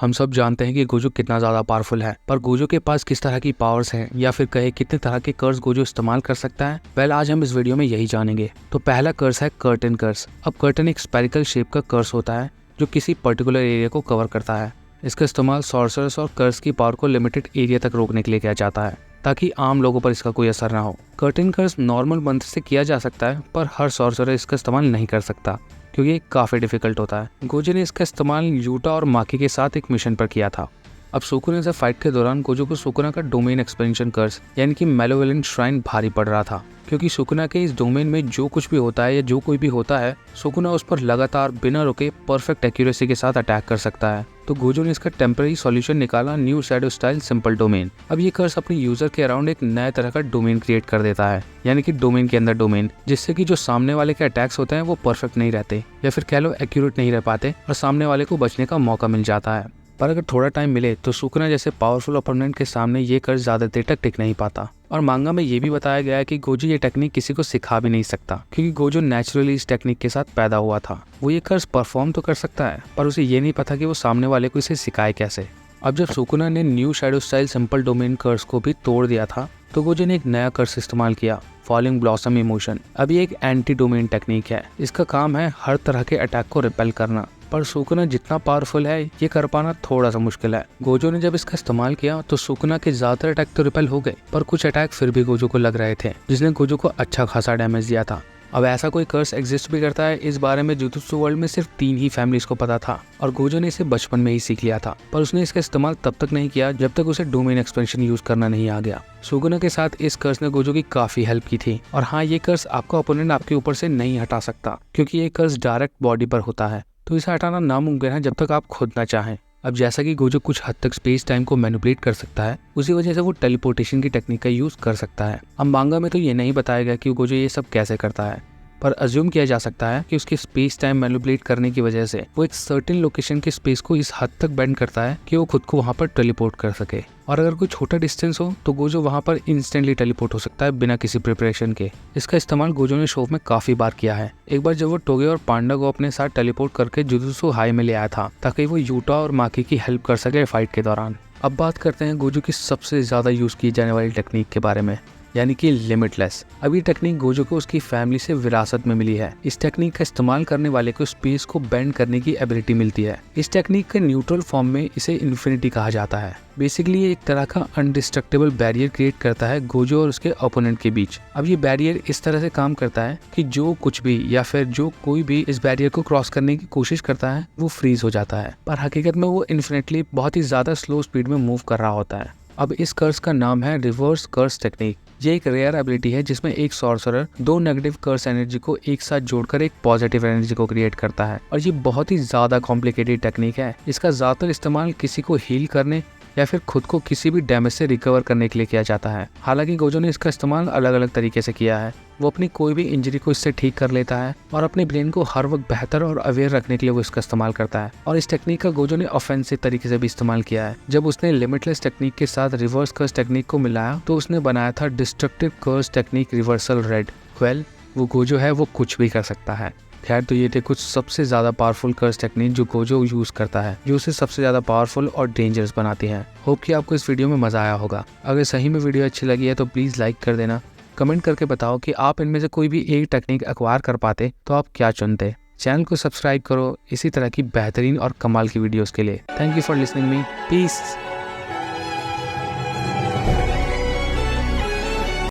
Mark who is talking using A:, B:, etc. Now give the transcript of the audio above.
A: हम सब जानते हैं कि गोजो कितना ज़्यादा पावरफुल है, पर गोजो के पास किस तरह की पावर्स हैं या फिर कहे कितने तरह के कर्स गोजो इस्तेमाल कर सकता है। वेल, आज हम इस वीडियो में यही जानेंगे। तो पहला कर्स है कर्टन कर्स। अब कर्टन एक स्पेरिकल शेप का कर्स होता है जो किसी पर्टिकुलर एरिया को कवर करता है। इसका इस्तेमाल सॉर्सरर्स और कर्स की पावर को लिमिटेड एरिया तक रोकने के लिए किया जाता है ताकि आम लोगों पर इसका कोई असर ना हो। कर्टन कर्स नॉर्मल मंत्र से किया जा सकता है, पर हर सॉर्सरर इसका इस्तेमाल नहीं कर सकता क्योंकि ये काफ़ी डिफिकल्ट होता है। गोजो ने इसका इस्तेमाल यूटा और माकी के साथ एक मिशन पर किया था। अब सुकुना से फाइट के दौरान गोजो को सुकुना का डोमेन एक्सपेंशन कर्स यानी कि मैलेवोलेंट श्राइन भारी पड़ रहा था, क्योंकि सुकुना के इस डोमेन में जो कुछ भी होता है या जो कोई भी होता है, सुकुना उस पर लगातार बिना रुके परफेक्ट एक्यूरेसी के साथ अटैक कर सकता है। तो गोजो ने इसका टेम्पररी सॉल्यूशन निकाला, new shadow style simple domain. अब ये कर्स अपने यूजर के अराउंड एक नए तरह का डोमेन क्रिएट कर देता है, यानी कि डोमेन के अंदर डोमेन, जिससे कि जो सामने वाले के अटैक्स होते हैं वो परफेक्ट नहीं रहते या फिर कह लो एक्यूरेट नहीं रह पाते और सामने वाले को बचने का मौका मिल जाता है। पर अगर थोड़ा टाइम मिले तो सुकुना जैसे पावरफुल ओपोनेंट के सामने ये कर्स ज्यादा देर तक टिक नहीं पाता। और मांगा में ये भी बताया गया है कि गोजो ये टेक्निक किसी को सिखा भी नहीं सकता, क्योंकि गोजो नेचुरली इस टेक्निक के साथ पैदा हुआ था। वो ये कर्स परफॉर्म तो कर सकता है, पर उसे ये नहीं पता कि वो सामने वाले को इसे सिखाए कैसे। अब जब सुकुना ने new shadow style simple domain curse को भी तोड़ दिया था, तो गोजो ने एक नया कर्स इस्तेमाल किया, फॉलिंग ब्लॉसम इमोशन। अब ये एक एंटी डोमेन टेक्निक है। इसका काम है हर तरह के अटैक को रिपेल करना, पर सुकुना जितना पावरफुल है ये कर पाना थोड़ा सा मुश्किल है। गोजो ने जब इसका इस्तेमाल किया तो सुकुना के ज्यादातर अटैक तो रिपेल हो गए, पर कुछ अटैक फिर भी गोजो को लग रहे थे, जिसने गोजो को अच्छा खासा डैमेज दिया था। अब ऐसा कोई कर्स एग्जिस्ट भी करता है, इस बारे में जुजुत्सु वर्ल्ड में सिर्फ 3 ही फैमिलीज को पता था और गोजो ने इसे बचपन में ही सीख लिया था। पर उसने इसका इस्तेमाल तब तक नहीं किया जब तक उसे डोमेन एक्सपेंशन यूज करना नहीं आ गया। सुकुना के साथ इस कर्स ने गोजो की काफी हेल्प की थी। और हाँ, ये कर्स आपका ओपोनेंट आपके ऊपर से नहीं हटा सकता, क्योंकि ये कर्स डायरेक्ट बॉडी पर होता है, तो इसे हटाना नामुमकिन है जब तक आप खुद ना चाहें। अब जैसा कि गोजो कुछ हद तक स्पेस टाइम को मैनिपुलेट कर सकता है, उसी वजह से वो टेलीपोर्टेशन की टेक्निक का यूज कर सकता है। अब मांगा में तो ये नहीं बताया गया कि गोजो ये सब कैसे करता है, पर अज्यूम किया जा सकता है कि उसके स्पेस टाइम मैनिपुलेट करने की वजह से वो एक सर्टेन लोकेशन के स्पेस को इस हद तक बेंड करता है कि वो खुद को वहां पर टेलीपोर्ट कर सके। और अगर कोई छोटा डिस्टेंस हो तो गोजो वहां पर इंस्टेंटली टेलीपोर्ट हो सकता है बिना किसी प्रिपरेशन के। इसका इस्तेमाल गोजो ने शो में काफी बार किया है। एक बार जब वो टोगे और पांडा को अपने साथ टेलीपोर्ट करके जुजुत्सु हाई में ले आया था ताकि वो यूटा और माकी की हेल्प कर सके फाइट के दौरान। अब बात करते हैं गोजो की सबसे ज्यादा यूज की जाने वाली टेक्निक के बारे में, यानी कि लिमिटलेस। अब ये टेक्निक गोजो को उसकी फैमिली से विरासत में मिली है। इस टेक्निक का इस्तेमाल करने वाले को स्पेस को बेंड करने की एबिलिटी मिलती है। इस टेक्निक के न्यूट्रल फॉर्म में इसे इन्फिनिटी कहा जाता है। बेसिकली ये एक तरह का अनडिस्ट्रक्टेबल बैरियर क्रिएट करता है गोजो और उसके ओपोनेंट के बीच। अब ये बैरियर इस तरह से काम करता है कि जो कुछ भी या फिर जो कोई भी इस बैरियर को क्रॉस करने की कोशिश करता है वो फ्रीज हो जाता है, पर हकीकत में वो इन्फिनिटली बहुत ही ज्यादा स्लो स्पीड में मूव कर रहा होता है। अब इस कर्स का नाम है रिवर्स कर्स टेक्निक। ये एक रेयर एबिलिटी है जिसमें एक सॉर्सरर 2 नेगेटिव कर्स एनर्जी को एक साथ जोड़कर एक पॉजिटिव एनर्जी को क्रिएट करता है। और ये बहुत ही ज्यादा कॉम्प्लिकेटेड टेक्निक है। इसका ज्यादातर इस्तेमाल किसी को हील करने या फिर खुद को किसी भी डैमेज से रिकवर करने के लिए किया जाता है। हालांकि गोजो ने इसका इस्तेमाल अलग अलग तरीके से किया है। वो अपनी कोई भी इंजरी को इससे ठीक कर लेता है और अपने ब्रेन को हर वक्त बेहतर और अवेयर रखने के लिए वो इसका इस्तेमाल करता है। और इस टेक्निक का गोजो ने ऑफेंसिव तरीके से भी इस्तेमाल किया है। जब उसने लिमिटलेस टेक्निक के साथ रिवर्स कर्स टेक्निक को मिलाया तो उसने बनाया था destructive curse technique reversal red. Well, वो गोजो है वो कुछ भी कर सकता है। खैर, तो ये थे कुछ सबसे ज्यादा पावरफुल कर्स टेक्निक जो गोजो यूज करता है, जो उसे सबसे ज्यादा पावरफुल और डेंजरस बनाती है। होप कि आपको इस वीडियो में मजा आया होगा। अगर सही में वीडियो अच्छी लगी है तो प्लीज लाइक कर देना। कमेंट करके बताओ कि आप इनमें से कोई भी एक टेक्निक एक्वायर कर पाते तो आप क्या चुनते। चैनल को सब्सक्राइब करो इसी तरह की बेहतरीन और कमाल की वीडियोस के लिए। Thank you for listening me. Piece.